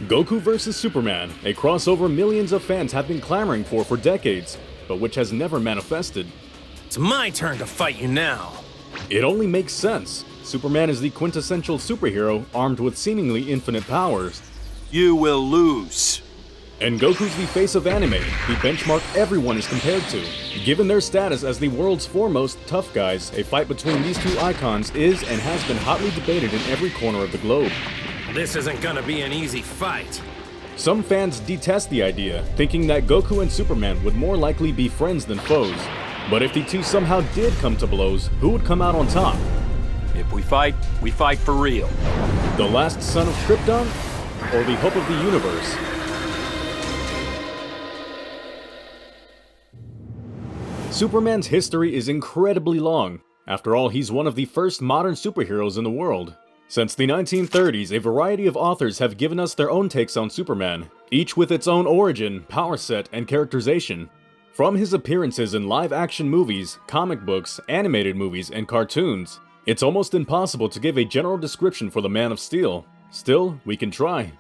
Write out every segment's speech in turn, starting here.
Goku vs. Superman, a crossover millions of fans have been clamoring for decades, but which has never manifested. It's my turn to fight you now. It only makes sense. Superman is the quintessential superhero armed with seemingly infinite powers. You will lose. And Goku's the face of anime, the benchmark everyone is compared to. Given their status as the world's foremost tough guys, a fight between these two icons is and has been hotly debated in every corner of the globe. This isn't gonna be an easy fight. Some fans detest the idea, thinking that Goku and Superman would more likely be friends than foes. But if the two somehow did come to blows, who would come out on top? If we fight for real. The last son of Krypton? Or the hope of the universe? Superman's history is incredibly long. After all, he's one of the first modern superheroes in the world. Since the 1930s, a variety of authors have given us their own takes on Superman, each with its own origin, power set, and characterization. From his appearances in live-action movies, comic books, animated movies, and cartoons, it's almost impossible to give a general description for the Man of Steel. Still, we can try.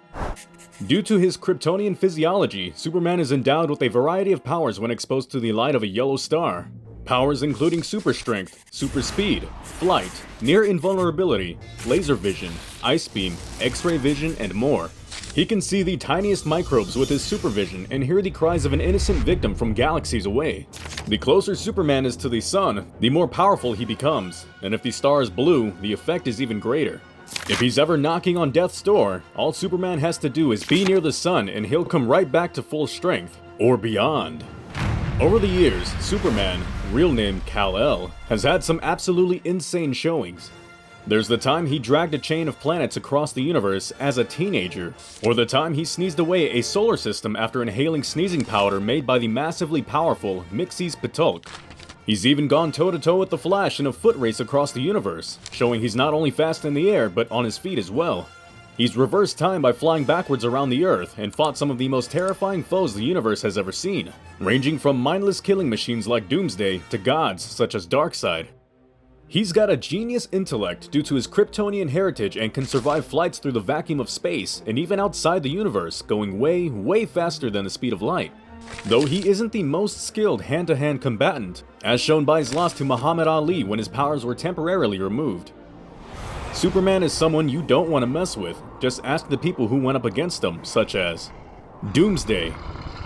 Due to his Kryptonian physiology, Superman is endowed with a variety of powers when exposed to the light of a yellow star. Powers including super strength, super speed, flight, near invulnerability, laser vision, ice beam, X-ray vision, and more. He can see the tiniest microbes with his supervision and hear the cries of an innocent victim from galaxies away. The closer Superman is to the sun, the more powerful he becomes, and if the star is blue, the effect is even greater. If he's ever knocking on death's door, all Superman has to do is be near the sun and he'll come right back to full strength, or beyond. Over the years, Superman, real name Kal-El, has had some absolutely insane showings. There's the time he dragged a chain of planets across the universe as a teenager, or the time he sneezed away a solar system after inhaling sneezing powder made by the massively powerful Mxyzptlk. He's even gone toe-to-toe with the Flash in a foot race across the universe, showing he's not only fast in the air, but on his feet as well. He's reversed time by flying backwards around the Earth and fought some of the most terrifying foes the universe has ever seen, ranging from mindless killing machines like Doomsday to gods such as Darkseid. He's got a genius intellect due to his Kryptonian heritage and can survive flights through the vacuum of space and even outside the universe, going way faster than the speed of light. Though he isn't the most skilled hand-to-hand combatant, as shown by his loss to Muhammad Ali when his powers were temporarily removed. Superman is someone you don't want to mess with, just ask the people who went up against him, such as Doomsday.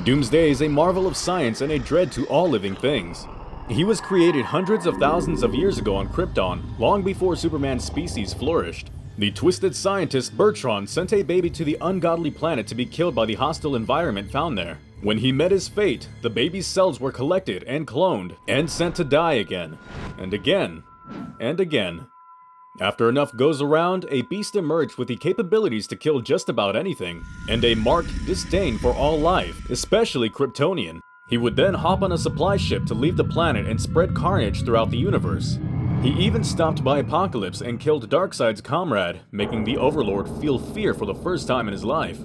Doomsday is a marvel of science and a dread to all living things. He was created hundreds of thousands of years ago on Krypton, long before Superman's species flourished. The twisted scientist Bertrand sent a baby to the ungodly planet to be killed by the hostile environment found there. When he met his fate, the baby's cells were collected and cloned, and sent to die again, and again, and again. After enough goes around, a beast emerged with the capabilities to kill just about anything, and a marked disdain for all life, especially Kryptonian. He would then hop on a supply ship to leave the planet and spread carnage throughout the universe. He even stopped by Apocalypse and killed Darkseid's comrade, making the Overlord feel fear for the first time in his life.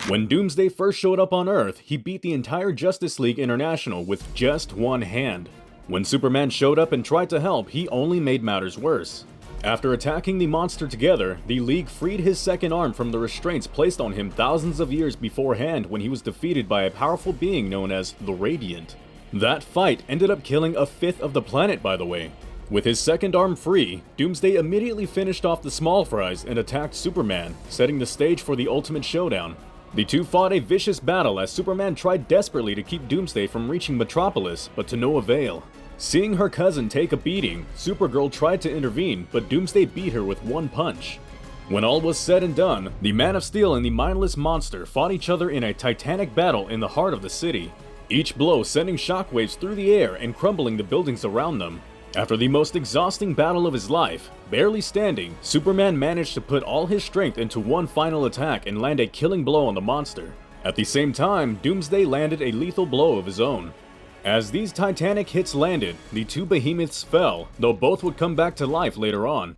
When Doomsday first showed up on Earth, he beat the entire Justice League International with just one hand. When Superman showed up and tried to help, he only made matters worse. After attacking the monster together, the League freed his second arm from the restraints placed on him thousands of years beforehand when he was defeated by a powerful being known as the Radiant. That fight ended up killing a fifth of the planet, by the way. With his second arm free, Doomsday immediately finished off the small fries and attacked Superman, setting the stage for the ultimate showdown. The two fought a vicious battle as Superman tried desperately to keep Doomsday from reaching Metropolis, but to no avail. Seeing her cousin take a beating, Supergirl tried to intervene, but Doomsday beat her with one punch. When all was said and done, the Man of Steel and the mindless monster fought each other in a titanic battle in the heart of the city, each blow sending shockwaves through the air and crumbling the buildings around them. After the most exhausting battle of his life, barely standing, Superman managed to put all his strength into one final attack and land a killing blow on the monster. At the same time, Doomsday landed a lethal blow of his own. As these titanic hits landed, the two behemoths fell, though both would come back to life later on.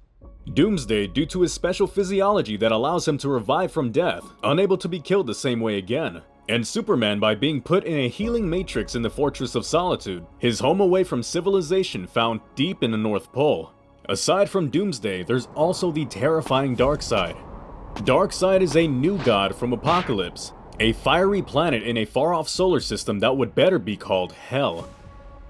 Doomsday due to his special physiology that allows him to revive from death, unable to be killed the same way again. And Superman by being put in a healing matrix in the Fortress of Solitude, his home away from civilization found deep in the North Pole. Aside from Doomsday, there's also the terrifying Darkseid. Darkseid is a new god from Apocalypse, a fiery planet in a far-off solar system that would better be called Hell.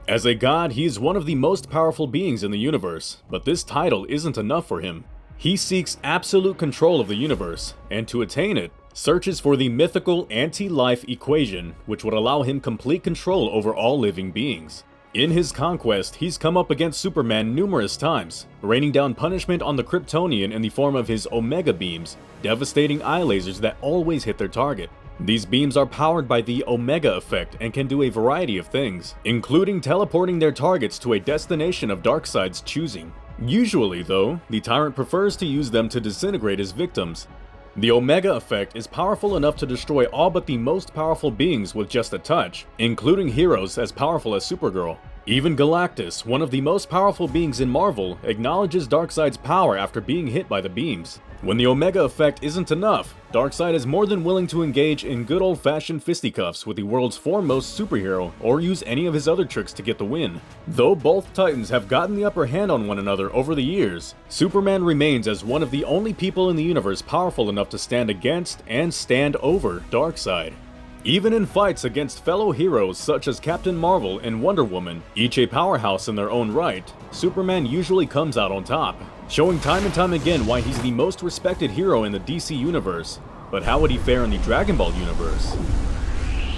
As a god, he is one of the most powerful beings in the universe, but this title isn't enough for him. He seeks absolute control of the universe, and to attain it, searches for the mythical anti-life equation, which would allow him complete control over all living beings. In his conquest, he's come up against Superman numerous times, raining down punishment on the Kryptonian in the form of his Omega beams, devastating eye lasers that always hit their target. These beams are powered by the Omega effect and can do a variety of things, including teleporting their targets to a destination of Darkseid's choosing. Usually, though, the Tyrant prefers to use them to disintegrate his victims. The Omega effect is powerful enough to destroy all but the most powerful beings with just a touch, including heroes as powerful as Supergirl. Even Galactus, one of the most powerful beings in Marvel, acknowledges Darkseid's power after being hit by the beams. When the Omega effect isn't enough, Darkseid is more than willing to engage in good old-fashioned fisticuffs with the world's foremost superhero or use any of his other tricks to get the win. Though both Titans have gotten the upper hand on one another over the years, Superman remains as one of the only people in the universe powerful enough to stand against and stand over Darkseid. Even in fights against fellow heroes such as Captain Marvel and Wonder Woman, each a powerhouse in their own right, Superman usually comes out on top, showing time and time again why he's the most respected hero in the DC universe. But how would he fare in the Dragon Ball universe?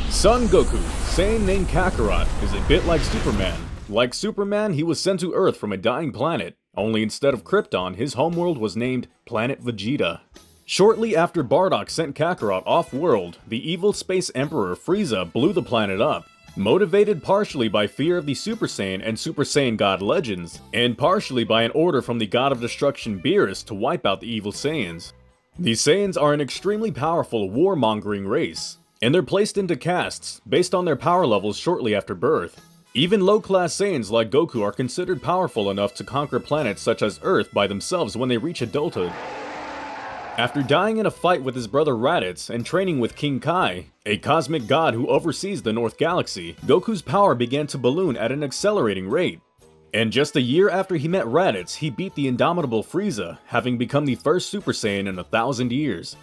Son Goku, Saiyan named Kakarot, is a bit like Superman. Like Superman, he was sent to Earth from a dying planet, only instead of Krypton, his homeworld was named Planet Vegeta. Shortly after Bardock sent Kakarot off-world, the evil space emperor Frieza blew the planet up, motivated partially by fear of the Super Saiyan and Super Saiyan God legends, and partially by an order from the God of Destruction Beerus to wipe out the evil Saiyans. The Saiyans are an extremely powerful warmongering race, and they're placed into castes based on their power levels shortly after birth. Even low-class Saiyans like Goku are considered powerful enough to conquer planets such as Earth by themselves when they reach adulthood. After dying in a fight with his brother Raditz and training with King Kai, a cosmic god who oversees the North Galaxy, Goku's power began to balloon at an accelerating rate. And just a year after he met Raditz, he beat the indomitable Frieza, having become the first Super Saiyan in 1,000 years.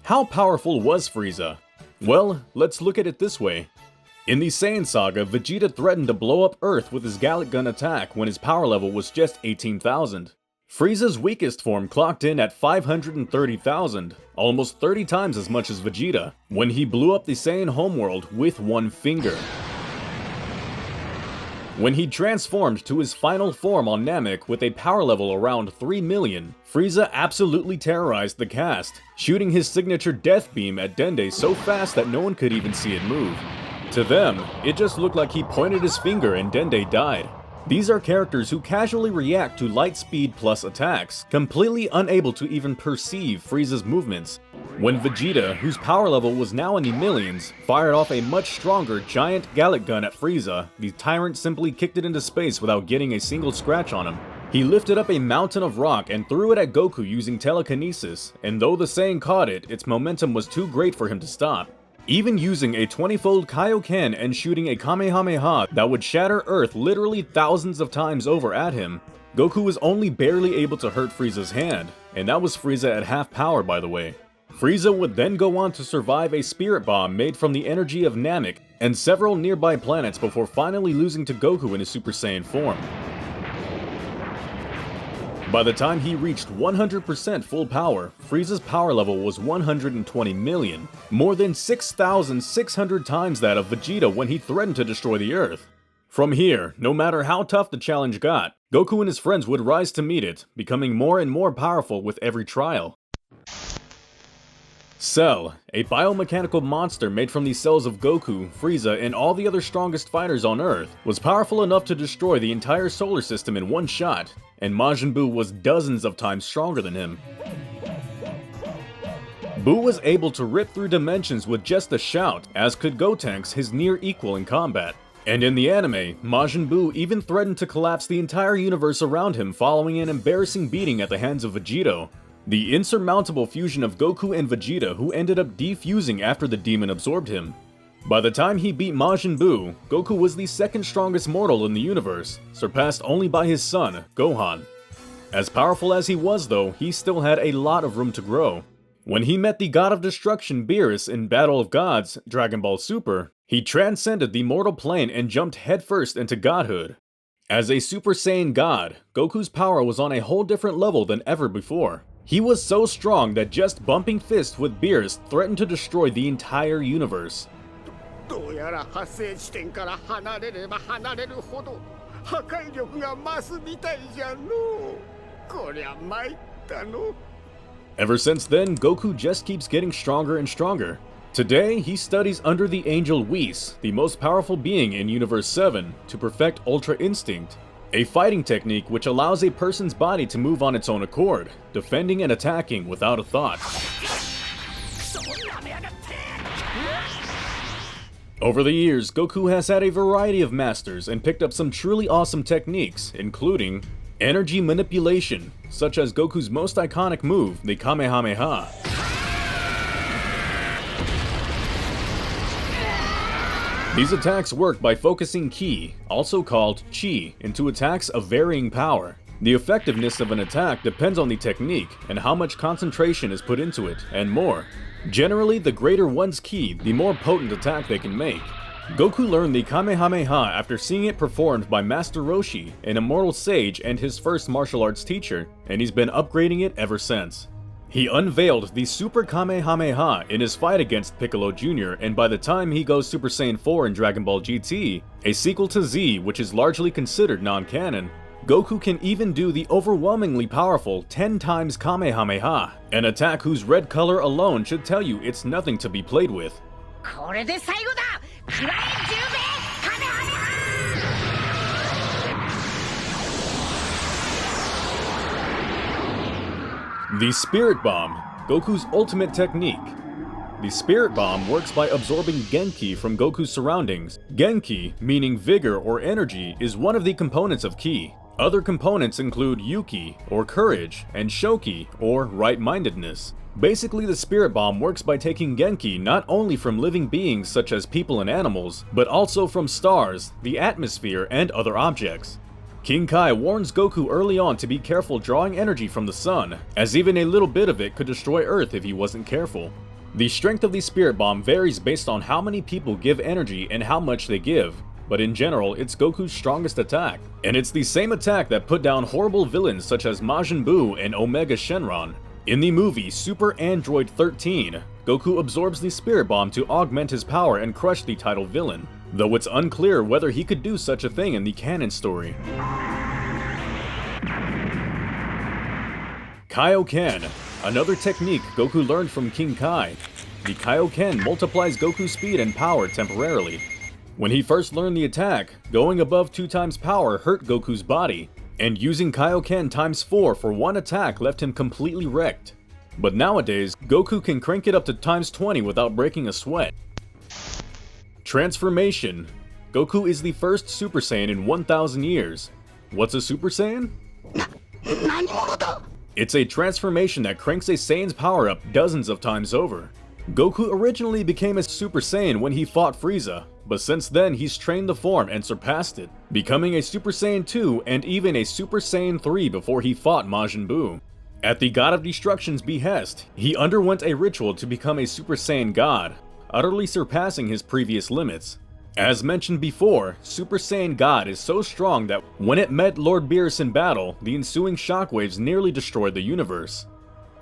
How powerful was Frieza? Well, let's look at it this way. In the Saiyan saga, Vegeta threatened to blow up Earth with his Gallic Gun attack when his power level was just 18,000. Frieza's weakest form clocked in at 530,000, almost 30 times as much as Vegeta, when he blew up the Saiyan homeworld with one finger. When he transformed to his final form on Namek with a power level around 3 million, Frieza absolutely terrorized the cast, shooting his signature death beam at Dende so fast that no one could even see it move. To them, it just looked like he pointed his finger and Dende died. These are characters who casually react to light speed plus attacks, completely unable to even perceive Frieza's movements. When Vegeta, whose power level was now in the millions, fired off a much stronger giant Gallic Gun at Frieza, the Tyrant simply kicked it into space without getting a single scratch on him. He lifted up a mountain of rock and threw it at Goku using telekinesis, and though the Saiyan caught it, its momentum was too great for him to stop. Even using a 20-fold Kaioken and shooting a Kamehameha that would shatter Earth literally thousands of times over at him, Goku was only barely able to hurt Frieza's hand, and that was Frieza at half power, by the way. Frieza would then go on to survive a spirit bomb made from the energy of Namek and several nearby planets before finally losing to Goku in his Super Saiyan form. By the time he reached 100% full power, Frieza's power level was 120 million, more than 6,600 times that of Vegeta when he threatened to destroy the Earth. From here, no matter how tough the challenge got, Goku and his friends would rise to meet it, becoming more and more powerful with every trial. Cell, a biomechanical monster made from the cells of Goku, Frieza, and all the other strongest fighters on Earth, was powerful enough to destroy the entire solar system in one shot, and Majin Buu was dozens of times stronger than him. Buu was able to rip through dimensions with just a shout, as could Gotenks, his near equal in combat. And in the anime, Majin Buu even threatened to collapse the entire universe around him following an embarrassing beating at the hands of Vegito, the insurmountable fusion of Goku and Vegeta who ended up defusing after the demon absorbed him. By the time he beat Majin Buu, Goku was the second strongest mortal in the universe, surpassed only by his son, Gohan. As powerful as he was though, he still had a lot of room to grow. When he met the God of Destruction Beerus in Battle of Gods, Dragon Ball Super, he transcended the mortal plane and jumped headfirst into godhood. As a Super Saiyan God, Goku's power was on a whole different level than ever before. He was so strong that just bumping fists with Beerus threatened to destroy the entire universe. どうやら発生地点から離れれば離れるほど破壊力が増すみたいじゃのう。こりゃ参ったの。Ever since then, Goku just keeps getting stronger and stronger. Today, he studies under the angel Whis, the most powerful being in Universe 7, to perfect Ultra Instinct, a fighting technique which allows a person's body to move on its own accord, defending and attacking without a thought. Over the years, Goku has had a variety of masters and picked up some truly awesome techniques, including energy manipulation, such as Goku's most iconic move, the Kamehameha. These attacks work by focusing ki, also called chi, into attacks of varying power. The effectiveness of an attack depends on the technique and how much concentration is put into it, and more. Generally, the greater one's ki, the more potent attack they can make. Goku learned the Kamehameha after seeing it performed by Master Roshi, an immortal sage and his first martial arts teacher, and he's been upgrading it ever since. He unveiled the Super Kamehameha in his fight against Piccolo Jr., and by the time he goes Super Saiyan 4 in Dragon Ball GT, a sequel to Z which is largely considered non-canon, Goku can even do the overwhelmingly powerful 10 times Kamehameha, an attack whose red color alone should tell you it's nothing to be played with. これで最後だ。食らえ10名カメハメハ。 The Spirit Bomb, Goku's ultimate technique. The Spirit Bomb works by absorbing Genki from Goku's surroundings. Genki, meaning vigor or energy, is one of the components of Ki. Other components include Yuki, or courage, and Shoki, or right-mindedness. Basically, the Spirit Bomb works by taking Genki not only from living beings such as people and animals, but also from stars, the atmosphere, and other objects. King Kai warns Goku early on to be careful drawing energy from the sun, as even a little bit of it could destroy Earth if he wasn't careful. The strength of the Spirit Bomb varies based on how many people give energy and how much they give, but in general, it's Goku's strongest attack. And it's the same attack that put down horrible villains such as Majin Buu and Omega Shenron. In the movie Super Android 13, Goku absorbs the Spirit Bomb to augment his power and crush the title villain, though it's unclear whether he could do such a thing in the canon story. Kaioken, another technique Goku learned from King Kai. The Kaioken multiplies Goku's speed and power temporarily. When he first learned the attack, going above 2 times power hurt Goku's body, and using Kaioken times 4 for one attack left him completely wrecked. But nowadays, Goku can crank it up to times 20 without breaking a sweat. Transformation. Goku is the first Super Saiyan in 1,000 years. What's a Super Saiyan? It's a transformation that cranks a Saiyan's power up dozens of times over. Goku originally became a Super Saiyan when he fought Frieza, but since then he's trained the form and surpassed it, becoming a Super Saiyan 2 and even a Super Saiyan 3 before he fought Majin Buu. At the God of Destruction's behest, he underwent a ritual to become a Super Saiyan God, utterly surpassing his previous limits. As mentioned before, Super Saiyan God is so strong that when it met Lord Beerus in battle, the ensuing shockwaves nearly destroyed the universe.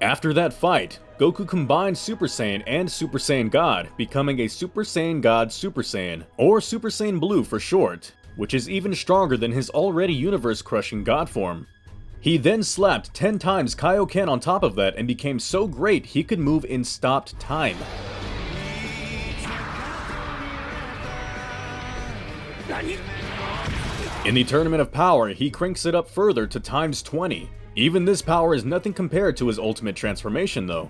After that fight, Goku combined Super Saiyan and Super Saiyan God, becoming a Super Saiyan God Super Saiyan, or Super Saiyan Blue for short, which is even stronger than his already universe-crushing God form. He then slapped 10 times Kaioken on top of that and became so great he could move in stopped time. In the Tournament of Power, he cranks it up further to times 20. Even this power is nothing compared to his ultimate transformation though.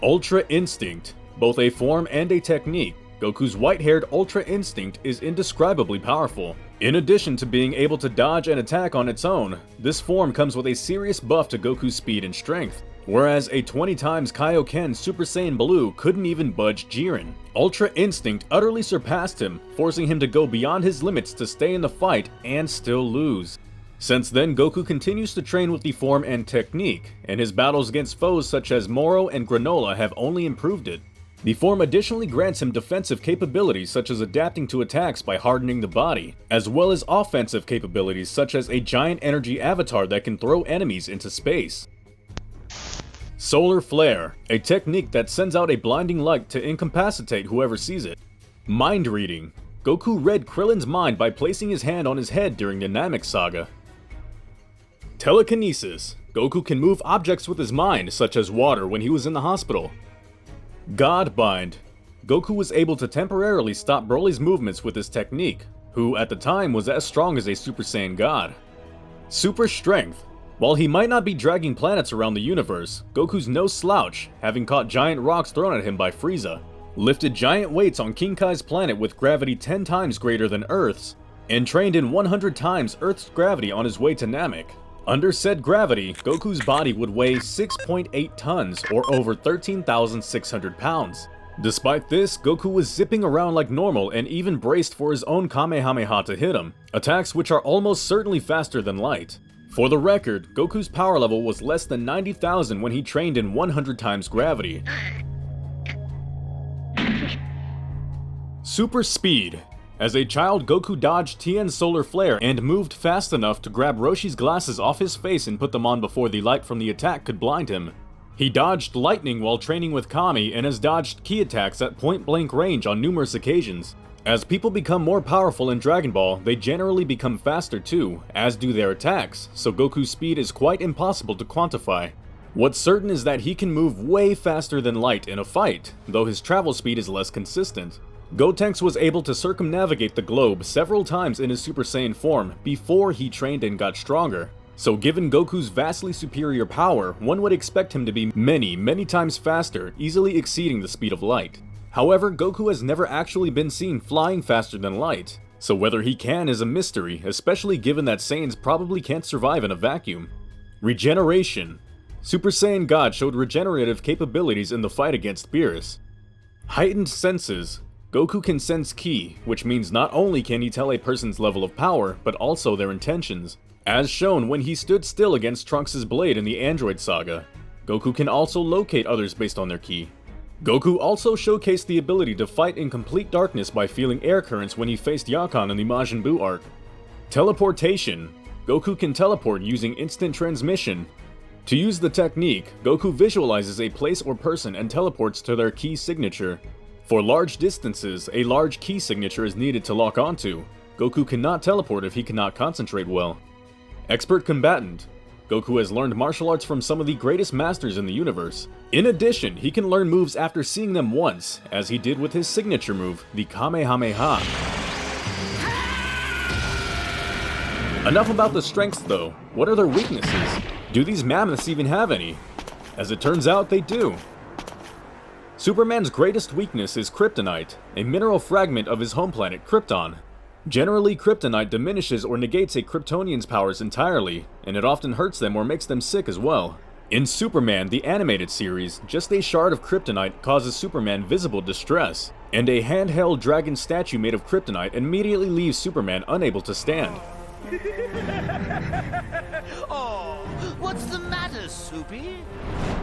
Ultra Instinct, both a form and a technique, Goku's white-haired Ultra Instinct is indescribably powerful. In addition to being able to dodge and attack on its own, this form comes with a serious buff to Goku's speed and strength. Whereas a 20 times Kaioken Super Saiyan Blue couldn't even budge Jiren. Ultra Instinct utterly surpassed him, forcing him to go beyond his limits to stay in the fight and still lose. Since then, Goku continues to train with the form and technique, and his battles against foes such as Moro and Granola have only improved it. The form additionally grants him defensive capabilities such as adapting to attacks by hardening the body, as well as offensive capabilities such as a giant energy avatar that can throw enemies into space. Solar Flare, a technique that sends out a blinding light to incapacitate whoever sees it. Mind Reading. Goku read Krillin's mind by placing his hand on his head during the Namek Saga. Telekinesis. Goku can move objects with his mind, such as water when he was in the hospital. Godbind. Goku was able to temporarily stop Broly's movements with his technique, who at the time was as strong as a Super Saiyan God. Super Strength. While he might not be dragging planets around the universe, Goku's no slouch, having caught giant rocks thrown at him by Frieza, lifted giant weights on King Kai's planet with gravity 10 times greater than Earth's, and trained in 100 times Earth's gravity on his way to Namek. Under said gravity, Goku's body would weigh 6.8 tons, or over 13,600 pounds. Despite this, Goku was zipping around like normal and even braced for his own Kamehameha to hit him, attacks which are almost certainly faster than light. For the record, Goku's power level was less than 90,000 when he trained in 100 times gravity. Super Speed. As a child, Goku dodged Tien's solar flare and moved fast enough to grab Roshi's glasses off his face and put them on before the light from the attack could blind him. He dodged lightning while training with Kami and has dodged ki attacks at point-blank range on numerous occasions. As people become more powerful in Dragon Ball, they generally become faster too, as do their attacks, so Goku's speed is quite impossible to quantify. What's certain is that he can move way faster than light in a fight, though his travel speed is less consistent. Gotenks was able to circumnavigate the globe several times in his Super Saiyan form before he trained and got stronger. So given Goku's vastly superior power, one would expect him to be many times faster, easily exceeding the speed of light. However, Goku has never actually been seen flying faster than light, so whether he can is a mystery, especially given that Saiyans probably can't survive in a vacuum. Regeneration. Super Saiyan God showed regenerative capabilities in the fight against Beerus. Heightened senses. Goku can sense ki, which means not only can he tell a person's level of power, but also their intentions, as shown when he stood still against Trunks' blade in the Android Saga. Goku can also locate others based on their ki. Goku also showcased the ability to fight in complete darkness by feeling air currents when he faced Yakan in the Majin Buu arc. Teleportation. Goku can teleport using instant transmission. To use the technique, Goku visualizes a place or person and teleports to their ki signature. For large distances, a large ki signature is needed to lock onto. Goku cannot teleport if he cannot concentrate well. Expert Combatant. Goku has learned martial arts from some of the greatest masters in the universe. In addition, he can learn moves after seeing them once, as he did with his signature move, the Kamehameha. Enough about the strengths though. What are their weaknesses? Do these mammoths even have any? As it turns out, they do. Superman's greatest weakness is kryptonite, a mineral fragment of his home planet Krypton. Generally, kryptonite diminishes or negates a Kryptonian's powers entirely, and it often hurts them or makes them sick as well. In Superman, the animated series, just a shard of kryptonite causes Superman visible distress, and a handheld dragon statue made of kryptonite immediately leaves Superman unable to stand. Oh, what's the matter, Soupy?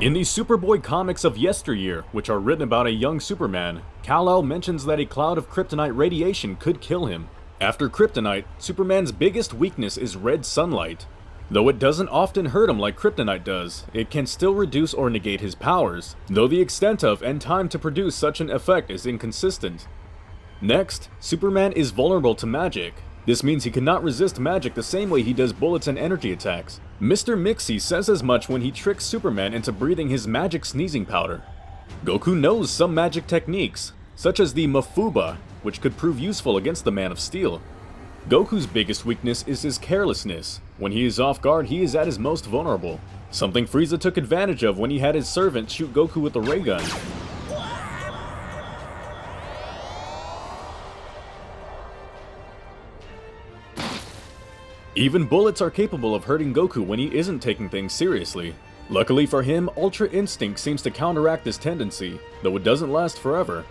In the Superboy comics of yesteryear, which are written about a young Superman, Kal-El mentions that a cloud of kryptonite radiation could kill him. After kryptonite, Superman's biggest weakness is red sunlight. Though it doesn't often hurt him like kryptonite does, it can still reduce or negate his powers, though the extent of and time to produce such an effect is inconsistent. Next, Superman is vulnerable to magic. This means he cannot resist magic the same way he does bullets and energy attacks. Mr. Mixie says as much when he tricks Superman into breathing his magic sneezing powder. Goku knows some magic techniques, such as the Mafuba, which could prove useful against the Man of Steel. Goku's biggest weakness is his carelessness. When he is off guard, he is at his most vulnerable. Something Frieza took advantage of when he had his servant shoot Goku with the ray gun. Even bullets are capable of hurting Goku when he isn't taking things seriously. Luckily for him, Ultra Instinct seems to counteract this tendency, though it doesn't last forever.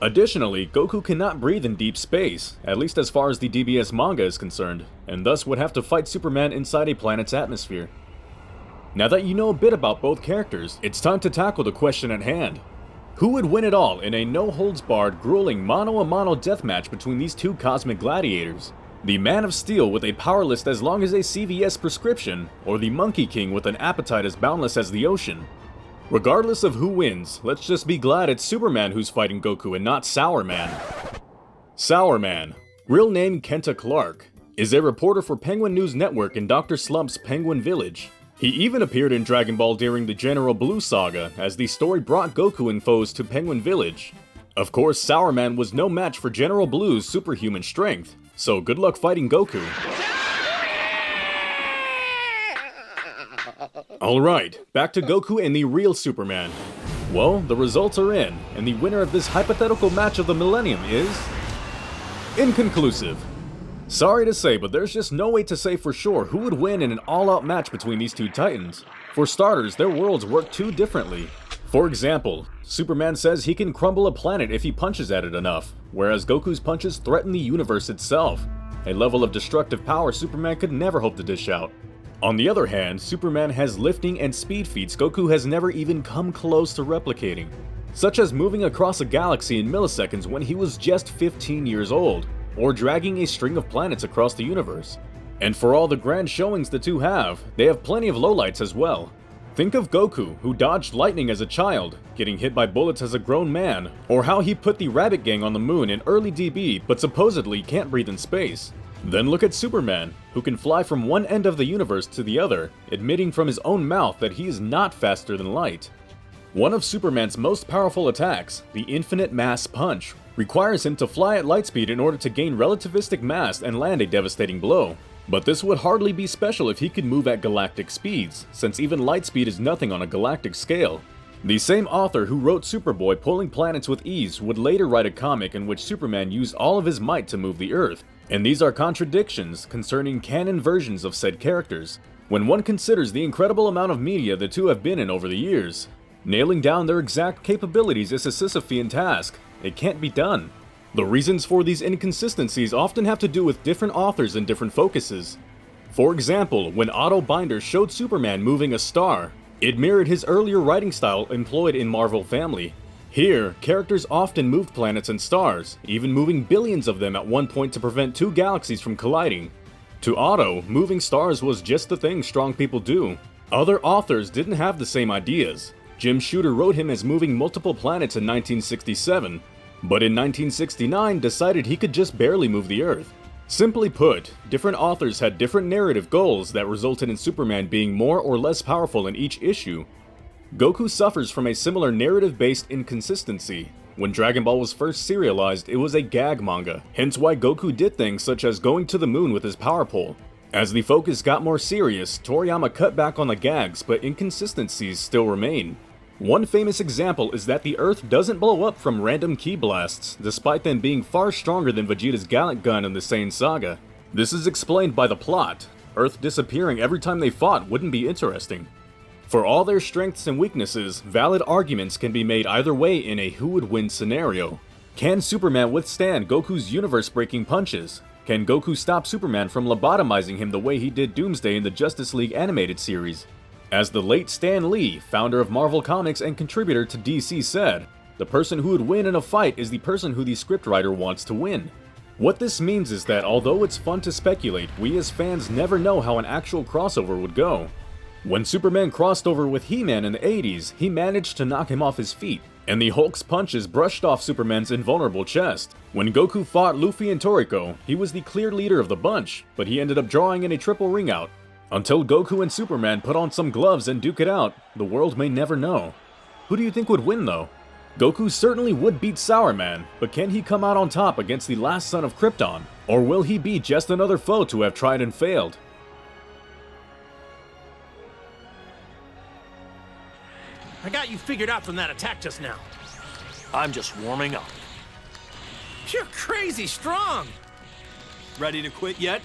Additionally, Goku cannot breathe in deep space, at least as far as the DBS manga is concerned, and thus would have to fight Superman inside a planet's atmosphere. Now that you know a bit about both characters, it's time to tackle the question at hand. Who would win it all in a no-holds-barred, grueling mano-a-mano deathmatch between these two cosmic gladiators? The Man of Steel with a power list as long as a CVS prescription, or the Monkey King with an appetite as boundless as the ocean? Regardless of who wins, let's just be glad it's Superman who's fighting Goku and not Sour Man. Sour Man, real name Kenta Clark, is a reporter for Penguin News Network in Dr. Slump's Penguin Village. He even appeared in Dragon Ball during the General Blue saga, as the story brought Goku and foes to Penguin Village. Of course, Sour Man was no match for General Blue's superhuman strength, so good luck fighting Goku. Alright, back to Goku and the real Superman. Well, the results are in, and the winner of this hypothetical match of the millennium is... inconclusive. Sorry to say, but there's just no way to say for sure who would win in an all-out match between these two titans. For starters, their worlds work too differently. For example, Superman says he can crumble a planet if he punches at it enough, whereas Goku's punches threaten the universe itself, a level of destructive power Superman could never hope to dish out. On the other hand, Superman has lifting and speed feats Goku has never even come close to replicating, such as moving across a galaxy in milliseconds when he was just 15 years old, or dragging a string of planets across the universe. And for all the grand showings the two have, they have plenty of lowlights as well. Think of Goku, who dodged lightning as a child, getting hit by bullets as a grown man, or how he put the Rabbit Gang on the moon in early DB but supposedly can't breathe in space. Then look at Superman, who can fly from one end of the universe to the other, admitting from his own mouth that he is not faster than light. One of Superman's most powerful attacks, the Infinite Mass Punch, requires him to fly at light speed in order to gain relativistic mass and land a devastating blow. But this would hardly be special if he could move at galactic speeds, since even light speed is nothing on a galactic scale. The same author who wrote Superboy pulling planets with ease would later write a comic in which Superman used all of his might to move the Earth. And these are contradictions concerning canon versions of said characters, when one considers the incredible amount of media the two have been in over the years. Nailing down their exact capabilities is a Sisyphean task. It can't be done. The reasons for these inconsistencies often have to do with different authors and different focuses. For example, when Otto Binder showed Superman moving a star, it mirrored his earlier writing style employed in Marvel Family. Here, characters often moved planets and stars, even moving billions of them at one point to prevent two galaxies from colliding. To Otto, moving stars was just the thing strong people do. Other authors didn't have the same ideas. Jim Shooter wrote him as moving multiple planets in 1967, but in 1969 decided he could just barely move the Earth. Simply put, different authors had different narrative goals that resulted in Superman being more or less powerful in each issue. Goku suffers from a similar narrative-based inconsistency. When Dragon Ball was first serialized, it was a gag manga, hence why Goku did things such as going to the moon with his power pole. As the focus got more serious, Toriyama cut back on the gags, but inconsistencies still remain. One famous example is that the Earth doesn't blow up from random ki blasts, despite them being far stronger than Vegeta's Gallic Gun in the Saiyan saga. This is explained by the plot. Earth disappearing every time they fought wouldn't be interesting. For all their strengths and weaknesses, valid arguments can be made either way in a who would win scenario. Can Superman withstand Goku's universe-breaking punches? Can Goku stop Superman from lobotomizing him the way he did Doomsday in the Justice League animated series? As the late Stan Lee, founder of Marvel Comics and contributor to DC, said, the person who would win in a fight is the person who the scriptwriter wants to win. What this means is that although it's fun to speculate, we as fans never know how an actual crossover would go. When Superman crossed over with He-Man in the 80s, he managed to knock him off his feet, and the Hulk's punches brushed off Superman's invulnerable chest. When Goku fought Luffy and Toriko, he was the clear leader of the bunch, but he ended up drawing in a triple ring out. Until Goku and Superman put on some gloves and duke it out, the world may never know. Who do you think would win though? Goku certainly would beat Sour Man, but can he come out on top against the last son of Krypton? Or will he be just another foe to have tried and failed? I got you figured out from that attack just now. I'm just warming up. You're crazy strong. Ready to quit yet?